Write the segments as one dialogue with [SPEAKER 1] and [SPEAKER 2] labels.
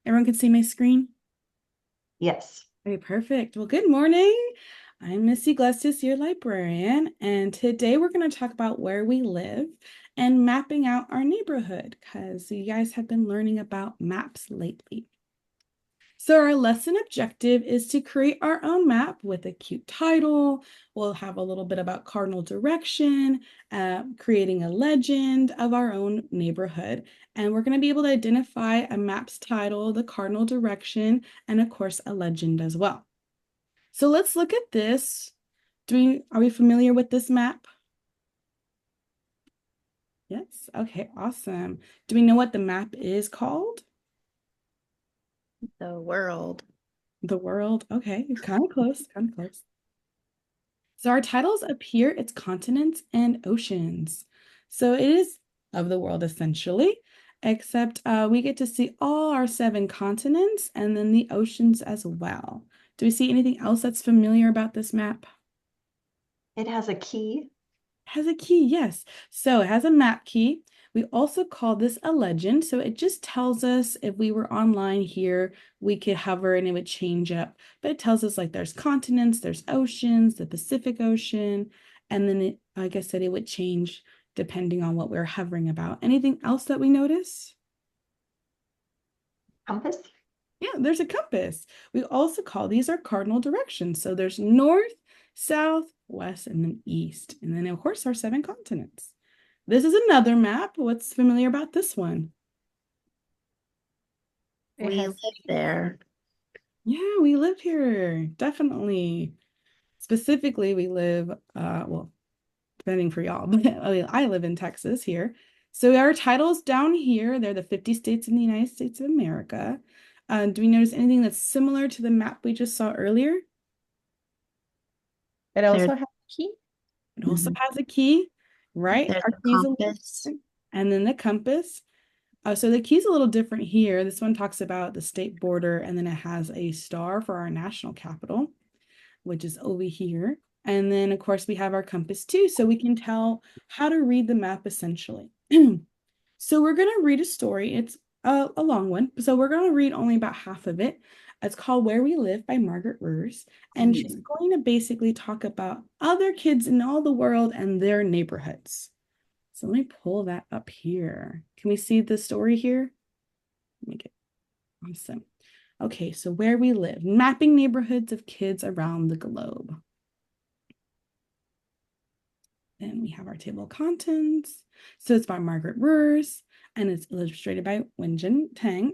[SPEAKER 1] Everyone can see my screen?
[SPEAKER 2] Yes.
[SPEAKER 1] Okay, perfect. Well, good morning. I'm Missy Iglesias, your librarian, and today we're going to talk about where we live and mapping out our neighborhood because you guys have been learning about maps lately. So our lesson objective is to create our own map with a cute title. We'll have a little bit about cardinal direction, creating a legend of our own neighborhood. And we're going to be able to identify a map's title, the cardinal direction, and of course, a legend as well. So let's look at this. Are we familiar with this map? Yes. Okay, awesome. Do we know what the map is called?
[SPEAKER 2] The world.
[SPEAKER 1] The world. Okay, kind of close, kind of close. So our titles up here, it's continents and oceans. So it is of the world essentially, except we get to see all our 7 continents and then the oceans as well. Do we see anything else that's familiar about this map?
[SPEAKER 2] It has a key.
[SPEAKER 1] It has a key, yes. So it has a map key. We also call this a legend. So it just tells us if we were online here, we could hover and it would change up. But it tells us like there's continents, there's oceans, the Pacific Ocean, and then it, like I said, it would change depending on what we're hovering about. Anything else that we notice?
[SPEAKER 2] Compass.
[SPEAKER 1] Yeah, there's a compass. We also call these our cardinal directions. So there's north, south, west, and then east. And then of course our 7 continents. This is another map. What's familiar about this one?
[SPEAKER 2] We live there.
[SPEAKER 1] Yeah, we live here. Definitely. Specifically, we live, well, depending for y'all, but I live in Texas here. So our titles down here, they're the 50 states in the United States of America. Do we notice anything that's similar to the map we just saw earlier?
[SPEAKER 2] It also has a key.
[SPEAKER 1] It also has a key, right?
[SPEAKER 2] There's
[SPEAKER 1] Our
[SPEAKER 2] a
[SPEAKER 1] key's a little
[SPEAKER 2] compass.
[SPEAKER 1] different. And then the compass. So the key's a little different here. This one talks about the state border, and then it has a star for our national capital, which is over here. And then, of course, we have our compass too, so we can tell how to read the map essentially. So we're going to read a story. It's a long one. So we're going to read only about half of it. It's called Where We Live by Margaret Rurs. And she's going to basically talk about other kids in all the world and their neighborhoods. So let me pull that up here. Can we see the story here? Make it awesome. Okay, so where we live, mapping neighborhoods of kids around the globe. Then we have our table of contents. So it's by Margaret Rurs and it's illustrated by Wenjin Tang.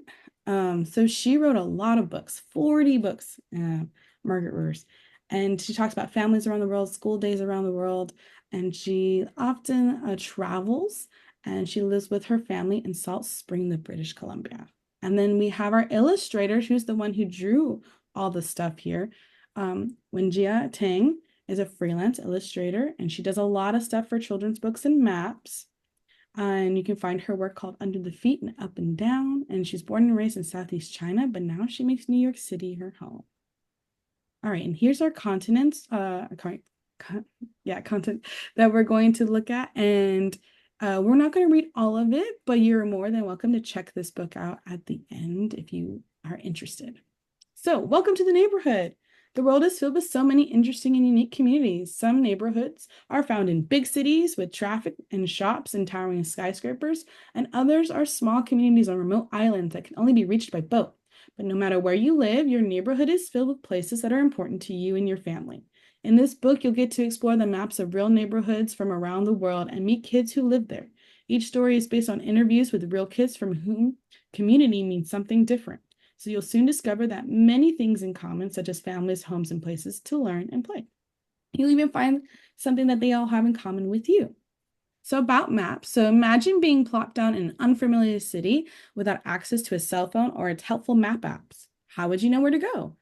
[SPEAKER 1] So she wrote a lot of books, 40 books, Margaret Rurs. And she talks about families around the world, school days around the world. And she often travels and she lives with her family in Salt Spring, the British Columbia. And then we have our illustrator, who's the one who drew all the stuff here, Wenjia Tang is a freelance illustrator, and she does a lot of stuff for children's books and maps. And you can find her work called Under the Feet and Up and Down. And she's born and raised in Southeast China, but now she makes New York City her home. All right, and here's our continents, content that we're going to look at. And we're not going to read all of it, but you're more than welcome to check this book out at the end if you are interested. So, welcome to the neighborhood. The world is filled with so many interesting and unique communities. Some neighborhoods are found in big cities with traffic and shops and towering skyscrapers, and others are small communities on remote islands that can only be reached by boat. But no matter where you live, your neighborhood is filled with places that are important to you and your family. In this book, you'll get to explore the maps of real neighborhoods from around the world and meet kids who live there. Each story is based on interviews with real kids from whom community means something different. So you'll soon discover that many things in common, such as families, homes, and places to learn and play. You'll even find something that they all have in common with you. So about maps. So imagine being plopped down in an unfamiliar city without access to a cell phone or its helpful map apps. How would you know where to go?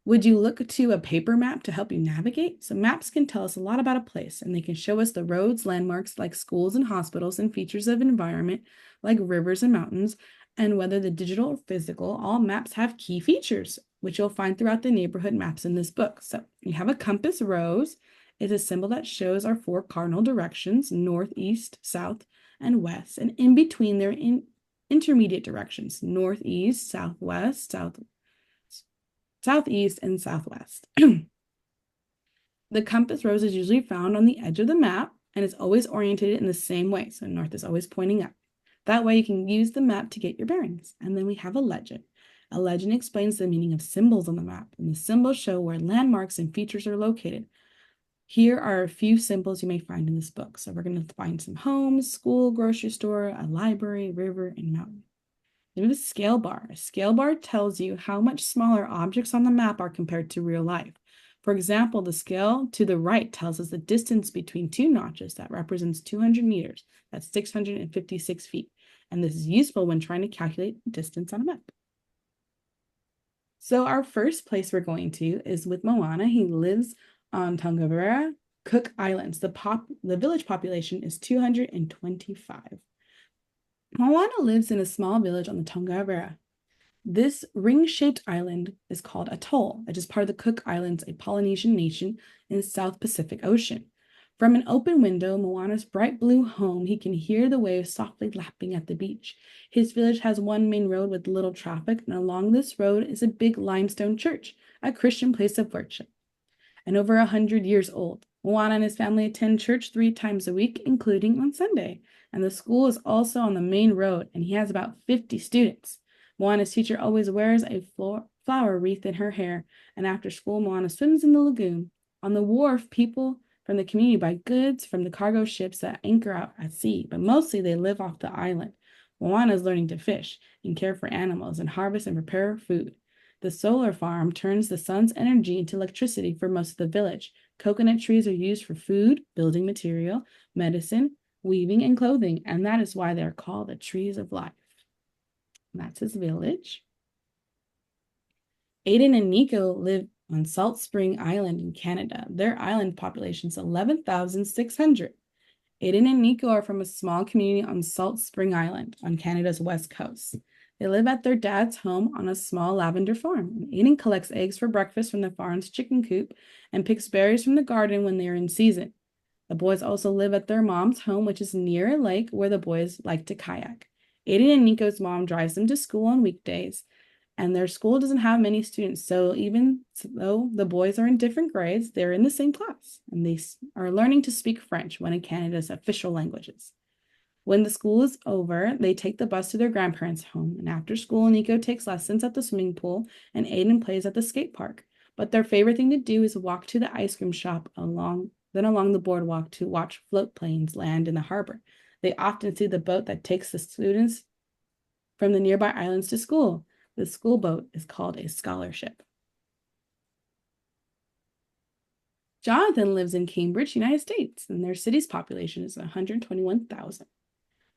[SPEAKER 1] Would you look to a paper map to help you navigate? So maps can tell us a lot about a place, and they can show us the roads, landmarks like schools and hospitals, and features of environment like rivers and mountains. And whether the digital or physical, all maps have key features, which you'll find throughout the neighborhood maps in this book. So you have a compass rose. It's a symbol that shows our 4 cardinal directions, north, east, south, and west. And in between, intermediate directions: northeast, southwest, southeast, and southwest. The compass rose is usually found on the edge of the map and is always oriented in the same way. So north is always pointing up. That way you can use the map to get your bearings. And then we have a legend. A legend explains the meaning of symbols on the map, and the symbols show where landmarks and features are located. Here are a few symbols you may find in this book. So we're going to find some homes, school, grocery store, a library, river, and mountain. Then we have a scale bar. A scale bar tells you how much smaller objects on the map are compared to real life. For example, the scale to the right tells us the distance between two notches. That represents 200 meters. That's 656 feet. And this is useful when trying to calculate distance on a map. So our first place we're going to is with Moana. He lives on Tongarewa, Cook Islands. The village population is 225. Moana lives in a small village on the Tongarewa. This ring-shaped island is called Atoll, which is part of the Cook Islands, a Polynesian nation in the South Pacific Ocean. From an open window, Moana's bright blue home, he can hear the waves softly lapping at the beach. His village has one main road with little traffic, and along this road is a big limestone church, a Christian place of worship. And over 100 years old, Moana and his family attend church 3 times a week, including on Sunday. And the school is also on the main road, and he has about 50 students. Moana's teacher always wears a flower wreath in her hair, and after school, Moana swims in the lagoon. On the wharf, people from the community buy goods from the cargo ships that anchor out at sea, but mostly they live off the island. Moana is learning to fish and care for animals and harvest and prepare food. The solar farm turns the sun's energy into electricity for most of the village. Coconut trees are used for food, building material, medicine, weaving, and clothing, and that is why they are called the trees of life. That's his village. Aiden and Nico live on Salt Spring Island in Canada. Their island population is 11,600. Aiden and Nico are from a small community on Salt Spring Island on Canada's west coast. They live at their dad's home on a small lavender farm. Aiden collects eggs for breakfast from the farm's chicken coop and picks berries from the garden when they are in season. The boys also live at their mom's home, which is near a lake where the boys like to kayak. Aiden and Nico's mom drives them to school on weekdays, and their school doesn't have many students, so even though the boys are in different grades, they're in the same class, and they are learning to speak French, one of Canada's official languages. When the school is over, they take the bus to their grandparents' home, and after school, Nico takes lessons at the swimming pool, and Aiden plays at the skate park. But their favorite thing to do is walk to the ice cream shop along the boardwalk to watch float planes land in the harbor. They often see the boat that takes the students from the nearby islands to school. The school boat is called a scholarship. Jonathan lives in Cambridge, United States, and their city's population is 121,000.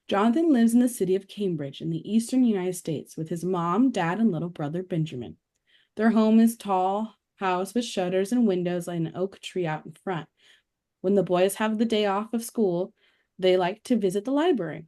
[SPEAKER 1] Jonathan lives in the city of Cambridge in the eastern United States with his mom, dad, and little brother Benjamin. Their home is a tall house with shutters and windows and an oak tree out in front. When the boys have the day off of school, they like to visit the library.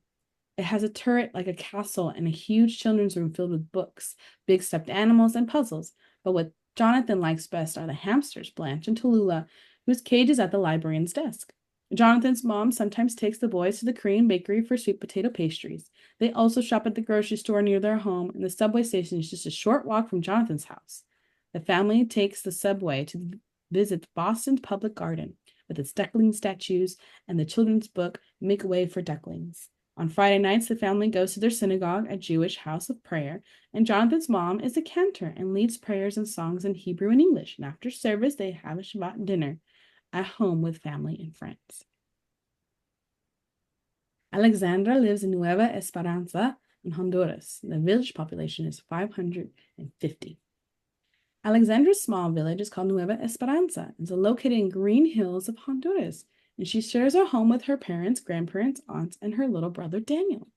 [SPEAKER 1] It has a turret like a castle and a huge children's room filled with books, big stuffed animals, and puzzles. But what Jonathan likes best are the hamsters, Blanche and Tallulah, whose cage is at the librarian's desk. Jonathan's mom sometimes takes the boys to the Korean bakery for sweet potato pastries. They also shop at the grocery store near their home, and the subway station is just a short walk from Jonathan's house. The family takes the subway to visit Boston's Public Garden with its duckling statues and the children's book, Make Way for Ducklings. On Friday nights, the family goes to their synagogue, a Jewish house of prayer, and Jonathan's mom is a cantor and leads prayers and songs in Hebrew and English. And after service, they have a Shabbat dinner at home with family and friends. Alexandra lives in Nueva Esperanza in Honduras. The village population is 550. Alexandra's small village is called Nueva Esperanza. It's located in green hills of Honduras, and she shares her home with her parents, grandparents, aunts, and her little brother Daniel.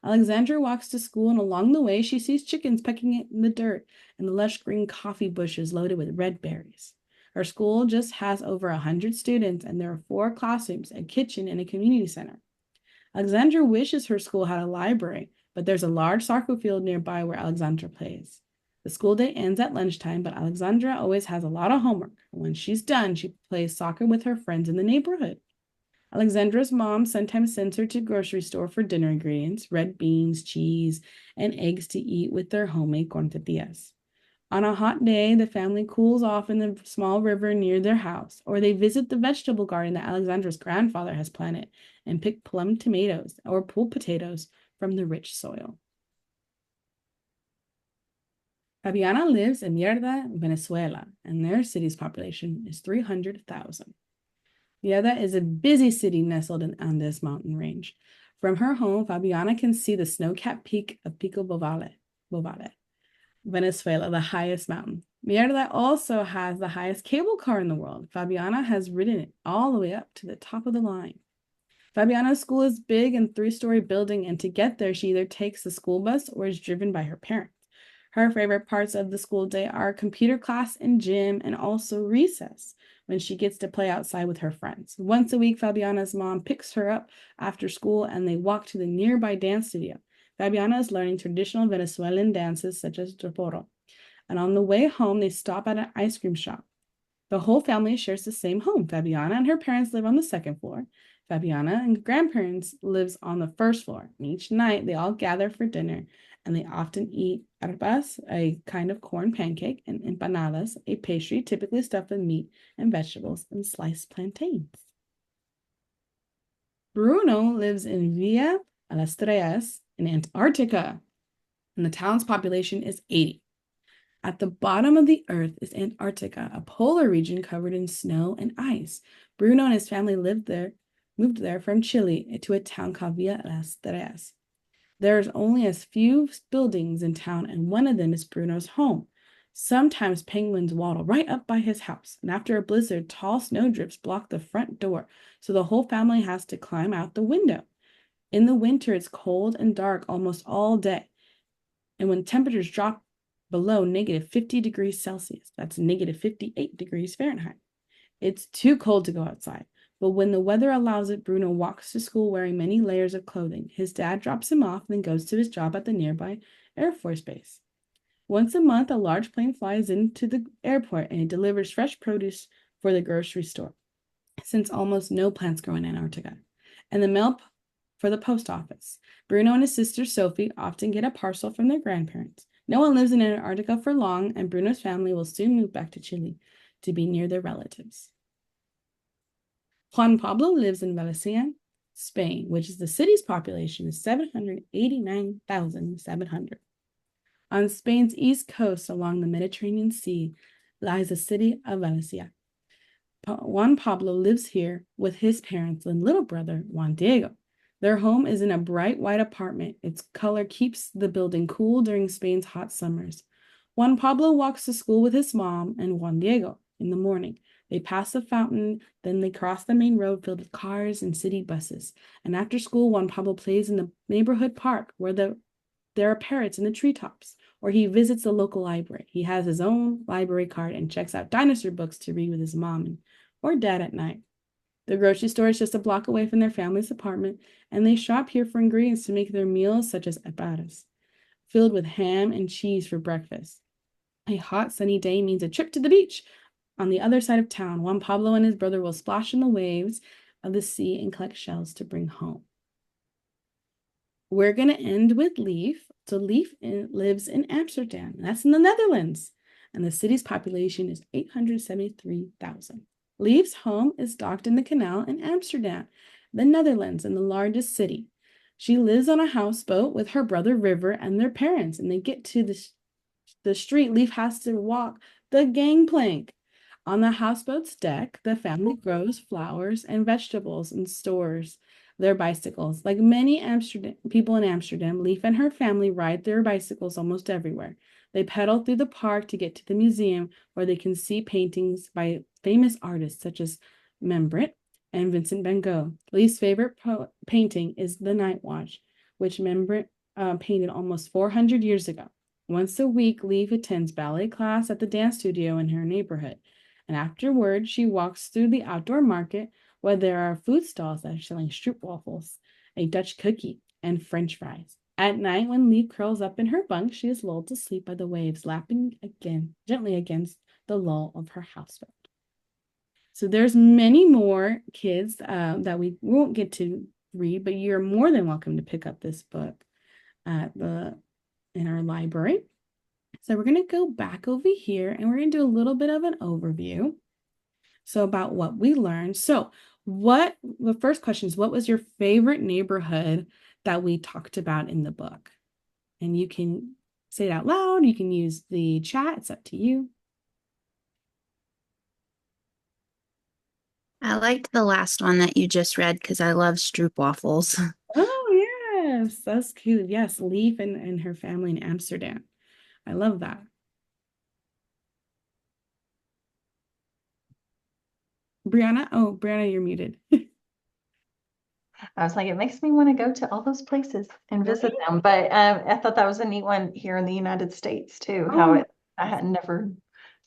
[SPEAKER 1] Alexandra walks to school, and along the way, she sees chickens pecking in the dirt and the lush green coffee bushes loaded with red berries. Her school just has over 100 students, and there are 4 classrooms, a kitchen, and a community center. Alexandra wishes her school had a library, but there's a large soccer field nearby where Alexandra plays. The school day ends at lunchtime, but Alexandra always has a lot of homework. When she's done, she plays soccer with her friends in the neighborhood. Alexandra's mom sometimes sends her to grocery store for dinner ingredients, red beans, cheese, and eggs to eat with their homemade tortillas. On a hot day, the family cools off in the small river near their house, or they visit the vegetable garden that Alexandra's grandfather has planted and pick plum tomatoes or pulled potatoes from the rich soil. Fabiana lives in Mierda, Venezuela, and their city's population is 300,000. Mierda is a busy city nestled in Andes mountain range. From her home, Fabiana can see the snow-capped peak of Pico Bovada, Venezuela, the highest mountain. Mierda also has the highest cable car in the world. Fabiana has ridden it all the way up to the top of the line. Fabiana's school is big and three-story building, and to get there, she either takes the school bus or is driven by her parents. Her favorite parts of the school day are computer class and gym, and also recess, when she gets to play outside with her friends. Once a week, Fabiana's mom picks her up after school, and they walk to the nearby dance studio. Fabiana is learning traditional Venezuelan dances such as troporo. And on the way home, they stop at an ice cream shop. The whole family shares the same home. Fabiana and her parents live on the second floor. Fabiana and grandparents lives on the first floor. And each night, they all gather for dinner, and they often eat arepas, a kind of corn pancake, and empanadas, a pastry typically stuffed with meat and vegetables and sliced plantains. Bruno lives in Villa Las Estrellas in Antarctica, and the town's population is 80. At the bottom of the earth is Antarctica, a polar region covered in snow and ice. Bruno and his family moved there from Chile to a town called Villa Las Estrellas. There's only a few buildings in town, and one of them is Bruno's home. Sometimes penguins waddle right up by his house, and after a blizzard, tall snowdrifts block the front door, so the whole family has to climb out the window. In the winter, it's cold and dark almost all day, and when temperatures drop below negative 50 degrees Celsius, that's negative 58 degrees Fahrenheit, it's too cold to go outside. But when the weather allows it, Bruno walks to school wearing many layers of clothing. His dad drops him off and then goes to his job at the nearby Air Force Base. Once a month, a large plane flies into the airport and it delivers fresh produce for the grocery store, since almost no plants grow in Antarctica, and the mail for the post office. Bruno and his sister Sophie often get a parcel from their grandparents. No one lives in Antarctica for long, and Bruno's family will soon move back to Chile to be near their relatives. Juan Pablo lives in Valencia, Spain, which is the city's population is 789,700. On Spain's east coast along the Mediterranean Sea lies the city of Valencia. Juan Pablo lives here with his parents and little brother, Juan Diego. Their home is in a bright white apartment. Its color keeps the building cool during Spain's hot summers. Juan Pablo walks to school with his mom and Juan Diego in the morning. They pass the fountain, then they cross the main road filled with cars and city buses. And after school, Juan Pablo plays in the neighborhood park where there are parrots in the treetops, or he visits the local library. He has his own library card and checks out dinosaur books to read with his mom or dad at night. The grocery store is just a block away from their family's apartment, and they shop here for ingredients to make their meals, such as arepas, filled with ham and cheese for breakfast. A hot, sunny day means a trip to the beach. On the other side of town, Juan Pablo and his brother will splash in the waves of the sea and collect shells to bring home. We're going to end with Leaf. So Leaf lives in Amsterdam. That's in the Netherlands. And the city's population is 873,000. Leaf's home is docked in the canal in Amsterdam, the Netherlands, and the largest city. She lives on a houseboat with her brother River and their parents, and they get to the street. Leaf has to walk the gangplank. On the houseboat's deck, the family grows flowers and vegetables and stores their bicycles. Like many people in Amsterdam, Leaf and her family ride their bicycles almost everywhere. They pedal through the park to get to the museum, where they can see paintings by famous artists such as Rembrandt and Vincent van Gogh. Leaf's favorite painting is The Night Watch, which Rembrandt painted almost 400 years ago. Once a week, Leaf attends ballet class at the dance studio in her neighborhood. And afterward, she walks through the outdoor market where there are food stalls that are selling stroopwafels, a Dutch cookie, and French fries. At night, when Leaf curls up in her bunk, she is lulled to sleep by the waves lapping gently against the lull of her houseboat. So there's many more kids that we won't get to read, but you're more than welcome to pick up this book in our library. So we're going to go back over here and we're going to do a little bit of an overview. So about what we learned. So the first question is, what was your favorite neighborhood that we talked about in the book? And you can say it out loud. You can use the chat. It's up to you.
[SPEAKER 3] I liked the last one that you just read because I love stroopwafels.
[SPEAKER 1] Oh, yes. That's cute. Yes. Leaf and her family in Amsterdam. I love that. Brianna? Oh, Brianna, you're muted.
[SPEAKER 2] I was like, it makes me want to go to all those places and visit them. But I thought that was a neat one here in the United States too. I had never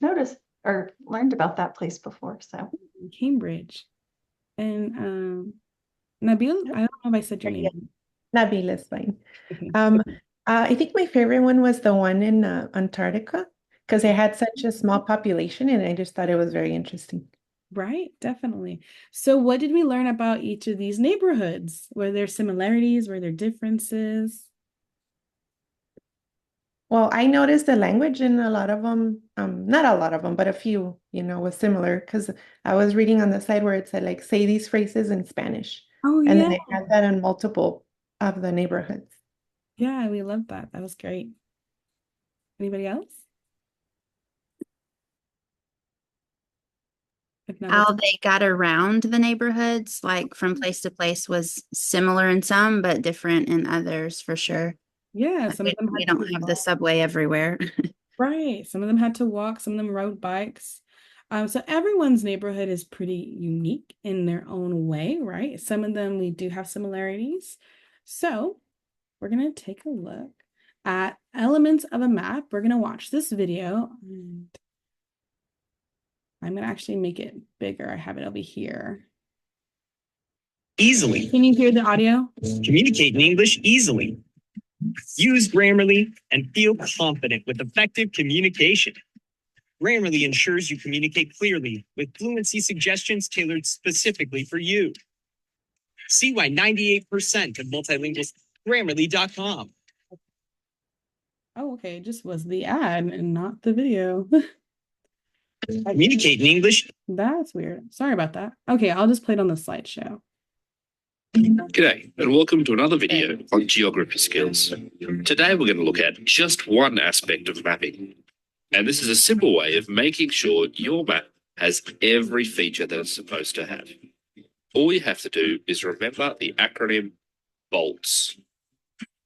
[SPEAKER 2] noticed or learned about that place before. So
[SPEAKER 1] Cambridge. And Nabil, I don't know if I said your name.
[SPEAKER 4] Nabil is fine.
[SPEAKER 1] Okay.
[SPEAKER 4] I think my favorite one was the one in Antarctica because it had such a small population and I just thought it was very interesting.
[SPEAKER 1] Right, definitely. So what did we learn about each of these neighborhoods? Were there similarities? Were there differences?
[SPEAKER 4] Well, I noticed the language in a lot of them, not a lot of them, but a few, was similar because I was reading on the side where it said like say these phrases in Spanish.
[SPEAKER 1] Oh,
[SPEAKER 4] And
[SPEAKER 1] yeah.
[SPEAKER 4] then it had that in multiple of the neighborhoods.
[SPEAKER 1] Yeah, we love that. That was great. Anybody else? If not,
[SPEAKER 3] How they got around the neighborhoods, like from place to place, was similar in some, but different in others for sure.
[SPEAKER 1] yeah,
[SPEAKER 3] Like
[SPEAKER 1] some of them
[SPEAKER 3] we
[SPEAKER 1] had
[SPEAKER 3] don't have the subway everywhere.
[SPEAKER 1] right. Some of them had to walk, some of them rode bikes. So everyone's neighborhood is pretty unique in their own way, right? Some of them we do have similarities. So we're gonna take a look at elements of a map. We're gonna watch this video and I'm gonna actually make it bigger. I have it over here.
[SPEAKER 5] Easily.
[SPEAKER 1] Can you hear the audio?
[SPEAKER 5] Communicate in English easily. Use Grammarly and feel confident with effective communication. Grammarly ensures you communicate clearly with fluency suggestions tailored specifically for you. See why 98% of multilinguals Grammarly.com.
[SPEAKER 1] Oh, okay. It just was the ad and not the video.
[SPEAKER 5] Communicate in English.
[SPEAKER 1] That's weird. Sorry about that. Okay, I'll just play it on the slideshow.
[SPEAKER 6] G'day, and welcome to another video on geography skills. Today we're going to look at just one aspect of mapping. And this is a simple way of making sure your map has every feature that it's supposed to have. All you have to do is remember the acronym BOLTS.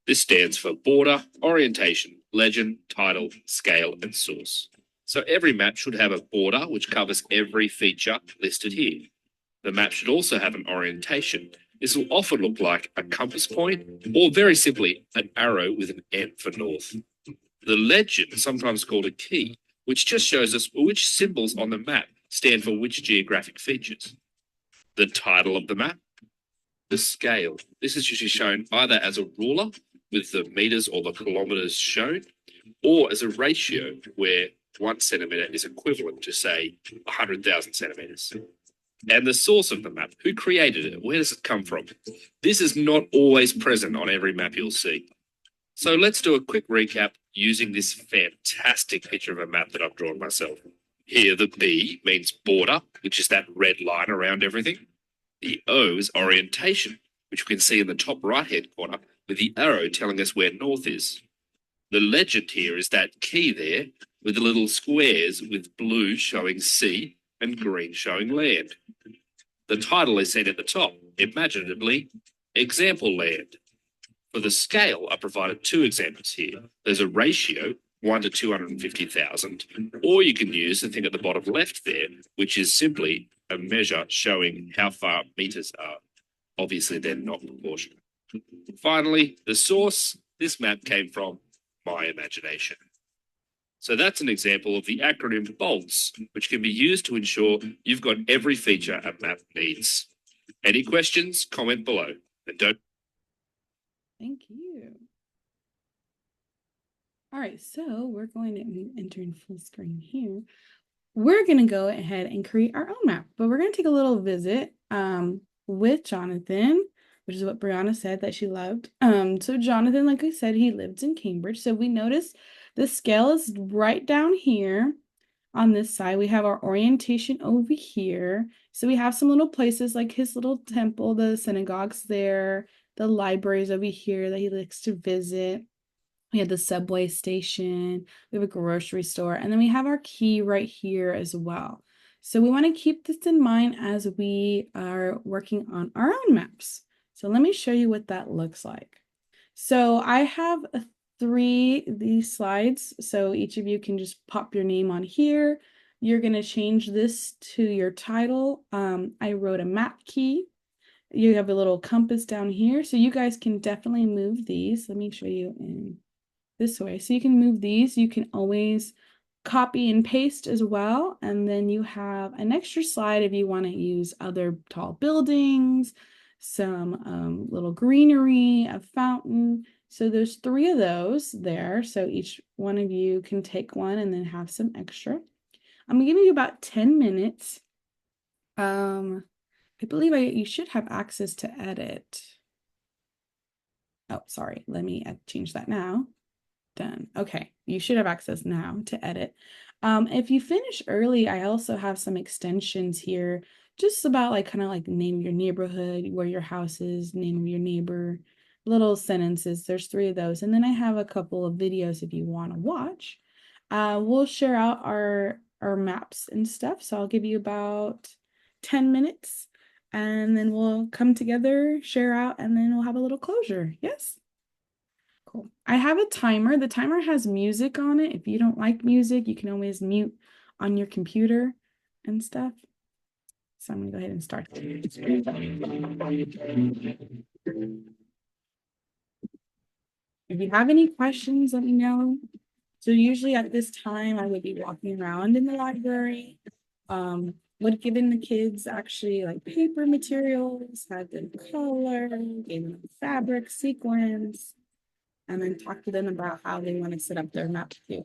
[SPEAKER 6] This stands for Border, Orientation, Legend, Title, Scale, and Source. So every map should have a border which covers every feature listed here. The map should also have an orientation. This will often look like a compass point or very simply an arrow with an N for north. The legend, sometimes called a key, which just shows us which symbols on the map stand for which geographic features. The title of the map, the scale. This is usually shown either as a ruler with the meters or the kilometers shown, or as a ratio where 1 centimeter is equivalent to, say, 100,000 centimeters. And the source of the map, who created it, where does it come from? This is not always present on every map you'll see. So let's do a quick recap using this fantastic picture of a map that I've drawn myself. Here the B means border, which is that red line around everything. The O is orientation, which we can see in the top right-hand corner with the arrow telling us where north is. The legend here is that key there with the little squares with blue showing sea and green showing land. The title is seen at the top, imaginatively, Example Land. For the scale, I provided two examples here. There's a ratio, 1 to 250,000, or you can use the thing at the bottom left there, which is simply a measure showing how far meters are. Obviously, they're not proportional. Finally, the source, this map came from my imagination. So that's an example of the acronym BOLTS, which can be used to ensure you've got every feature a map needs. Any questions? Comment below. And don't.
[SPEAKER 1] Thank you. All right, so we're going to enter in full screen here. we're going to go ahead and create our own map, but we're going to take a little visit with Jonathan, which is what Brianna said that she loved. So Jonathan, like I said, he lived in Cambridge. So we notice the scale is right down here on this side. We have our orientation over here. So we have some little places like his little temple, the synagogue's there, the library's over here that he likes to visit. We have the subway station, we have a grocery store, and then we have our key right here as well. So we want to keep this in mind as we are working on our own maps. So let me show you what that looks like. So I have these slides, so each of you can just pop your name on here. You're going to change this to your title. I wrote a map key. You have a little compass down here, so you guys can definitely move these. Let me show you in this way. So you can move these. You can always copy and paste as well. And then you have an extra slide if you want to use other tall buildings, some little greenery, a fountain. So there's 3 of those there. So each one of you can take one and then have some extra. I'm gonna give you about 10 minutes. I believe you should have access to edit. Oh, sorry. Let me change that now. Done. Okay, you should have access now to edit. If you finish early, I also have some extensions here, just about like kind of like name your neighborhood, where your house is, name of your neighbor, little sentences. There's 3 of those. And then I have a couple of videos if you want to watch. We'll share out our maps and stuff. So I'll give you about 10 minutes and then we'll come together, share out, and then we'll have a little closure. Yes? Cool. I have a timer. The timer has music on it. If you don't like music, you can always mute on your computer and stuff. So I'm gonna go ahead and start. If you have any questions, let me know. So usually at this time, I would be walking around in the library, would giving the kids actually like paper materials, had them color, gave them fabric, sequins, and then talk to them about how they want to set up their map too.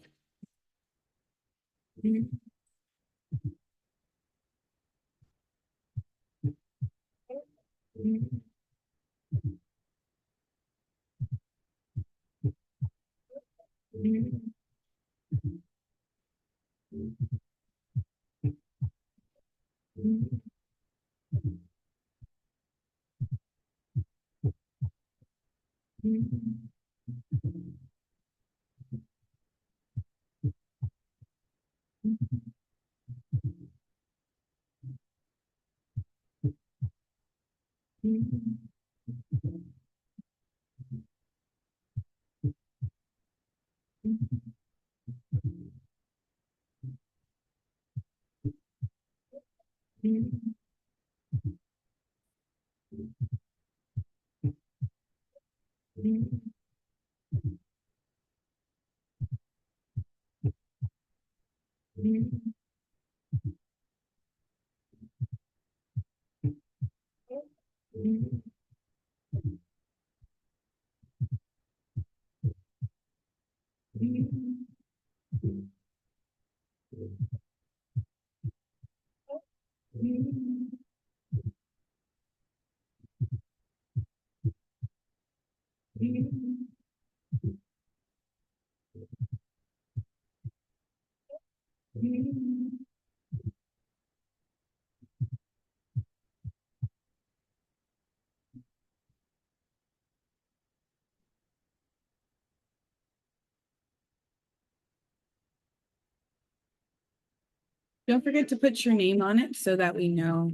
[SPEAKER 1] Don't forget to put your name on it so that we know.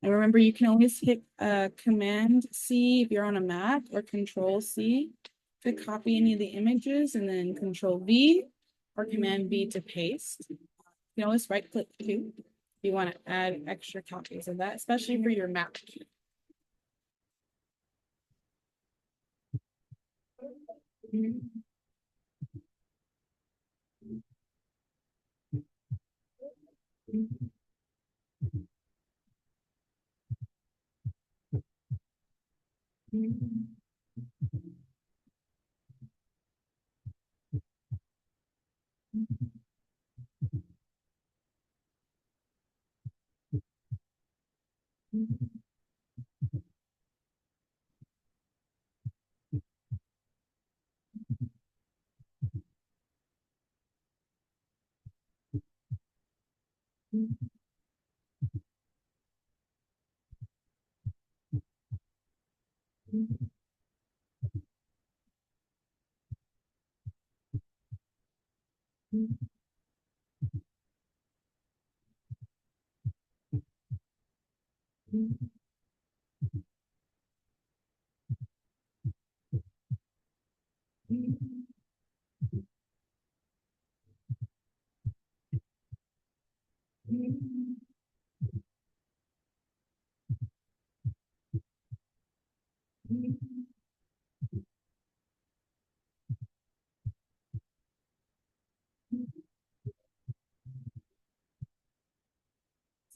[SPEAKER 1] And remember, you can always hit Command C if you're on a Mac or Control C to copy any of the images, and then Control V or Command V to paste. You can always right click too if you want to add extra copies of that, especially for your map key. So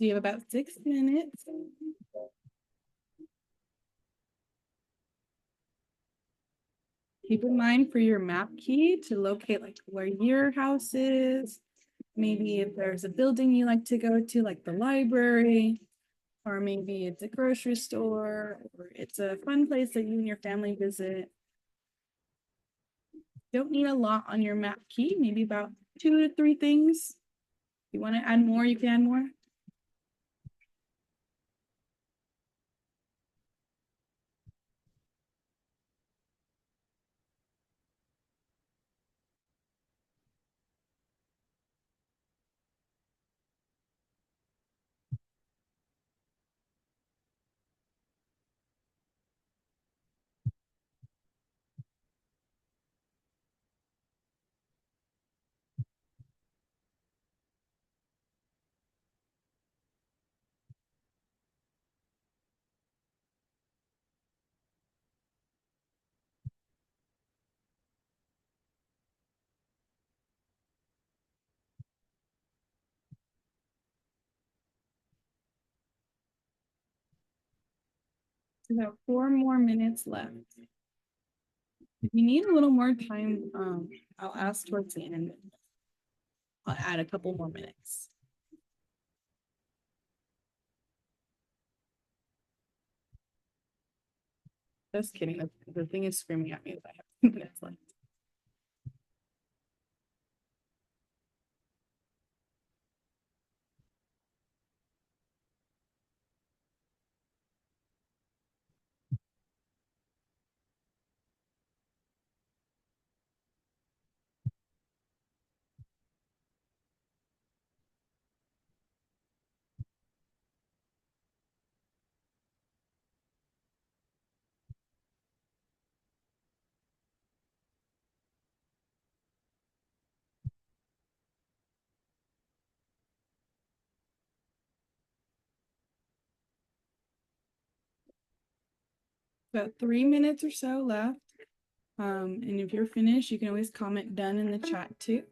[SPEAKER 1] you have about 6 minutes. Keep in mind for your map key to locate like where your house is. Maybe if there's a building you like to go to, like the library, or maybe it's a grocery store, or it's a fun place that you and your family visit. Don't need a lot on your map key, maybe about 2 to 3 things. If you want to add more, you can add more. About 4 more minutes left. If you need a little more time, I'll ask towards the end. I'll add a couple more minutes. Just kidding. The thing is screaming at me that I have 2 minutes left. About 3 minutes or so left. And if you're finished, you can always comment done in the chat too.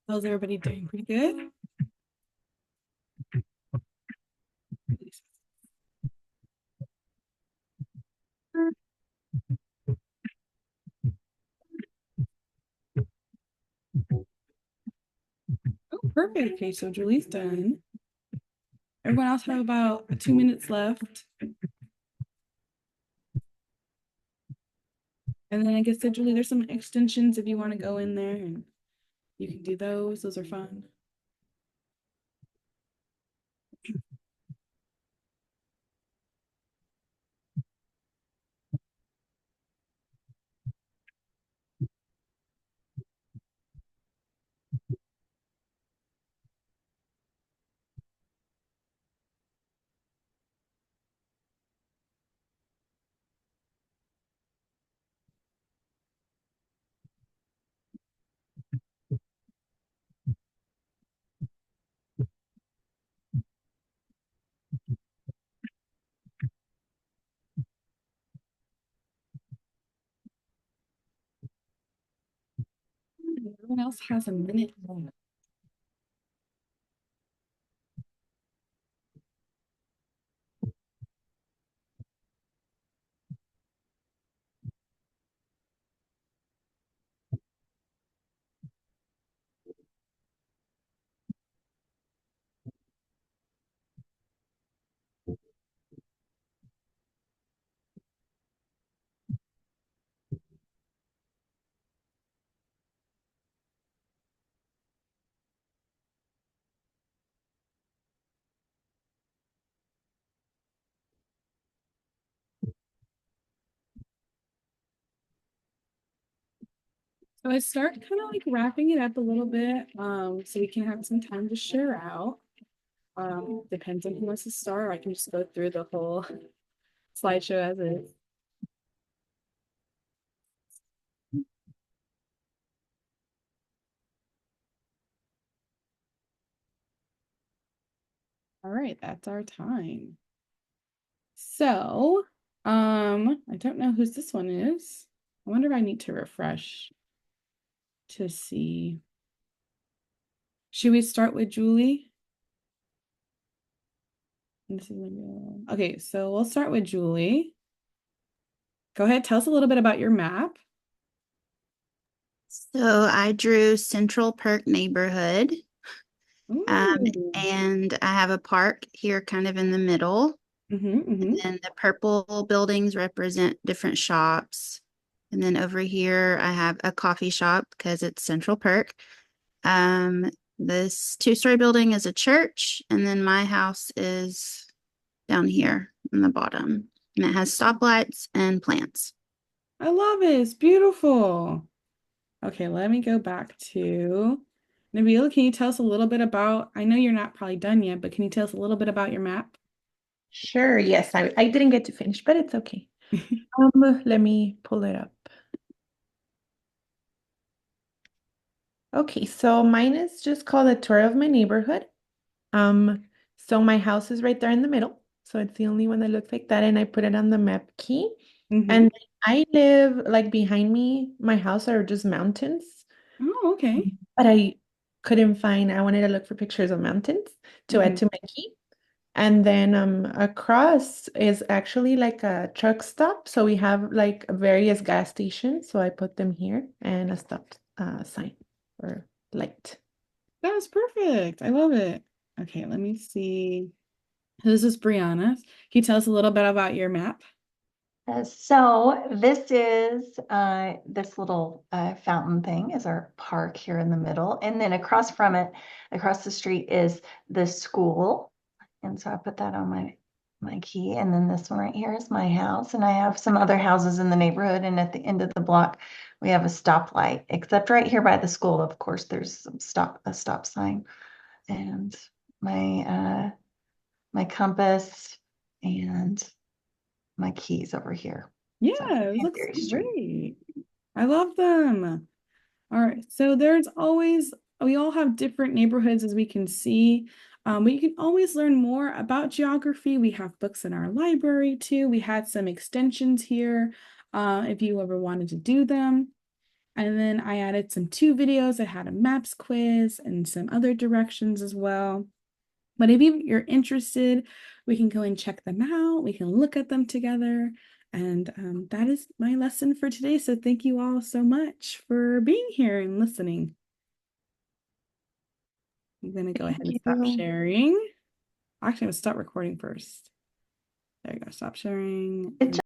[SPEAKER 1] How's everybody doing? Pretty good? Oh, perfect. Okay, so Julie's done. Everyone else have about 2 minutes left. And then I guess, Julie, there's some extensions if you want to go in there and you can do those. Those are fun. Everyone else has a minute left. So I start kind of like wrapping it up a little bit, so we can have some time to share out. Depends on who wants to start. I can just go through the whole slideshow as is. All right, that's our time. So, I don't know whose this one is. I wonder if I need to refresh to see. Should we start with Julie? This is okay, so we'll start with Julie. Go ahead, tell us a little bit about your map.
[SPEAKER 3] So I drew Central Perk neighborhood,
[SPEAKER 1] Ooh.
[SPEAKER 3] and I have a park here kind of in the middle. And the purple buildings represent different shops. And then over here, I have a coffee shop because it's Central Perk. This two-story building is a church, and then my house is down here in the bottom. And it has stoplights and plants.
[SPEAKER 1] I love it. It's beautiful. Okay, let me go back to Nabila. Can you tell us a little bit about, I know you're not probably done yet, but can you tell us a little bit about your map?
[SPEAKER 4] Sure, yes, I didn't get to finish, but it's okay. Let me pull it up. Okay, so mine is just called a tour of my neighborhood. So my house is right there in the middle. So it's the only one that looks like that, and I put it on the map key. And I live like behind me, my house are just mountains.
[SPEAKER 1] Oh, okay.
[SPEAKER 4] But I couldn't find, I wanted to look for pictures of mountains to add to my key. And then across is actually like a truck stop. So we have like various gas stations. So I put them here and a stop sign or light.
[SPEAKER 1] That was perfect. I love it. Okay, let me see. This is Brianna. Can you tell us a little bit about your map?
[SPEAKER 2] So this is this little fountain thing is our park here in the middle. And then across from it, across the street is the school. And so I put that on my key. And then this one right here is my house. And I have some other houses in the neighborhood. And at the end of the block, we have a stoplight, except right here by the school, of course, there's a stop sign. And my my compass and my keys over here.
[SPEAKER 1] Yeah,
[SPEAKER 2] So,
[SPEAKER 1] it looks
[SPEAKER 2] Danbury Street.
[SPEAKER 1] great. I love them. All right, so there's always, we all have different neighborhoods as we can see, but you can always learn more about geography. We have books in our library too. We had some extensions here if you ever wanted to do them. And then I added some 2 videos that had a maps quiz and some other directions as well. But if you're interested, we can go and check them out. We can look at them together. And that is my lesson for today. So thank you all so much for being here and listening. I'm going to go ahead and stop sharing. Actually, I'm going to stop recording first. There you go. Stop sharing.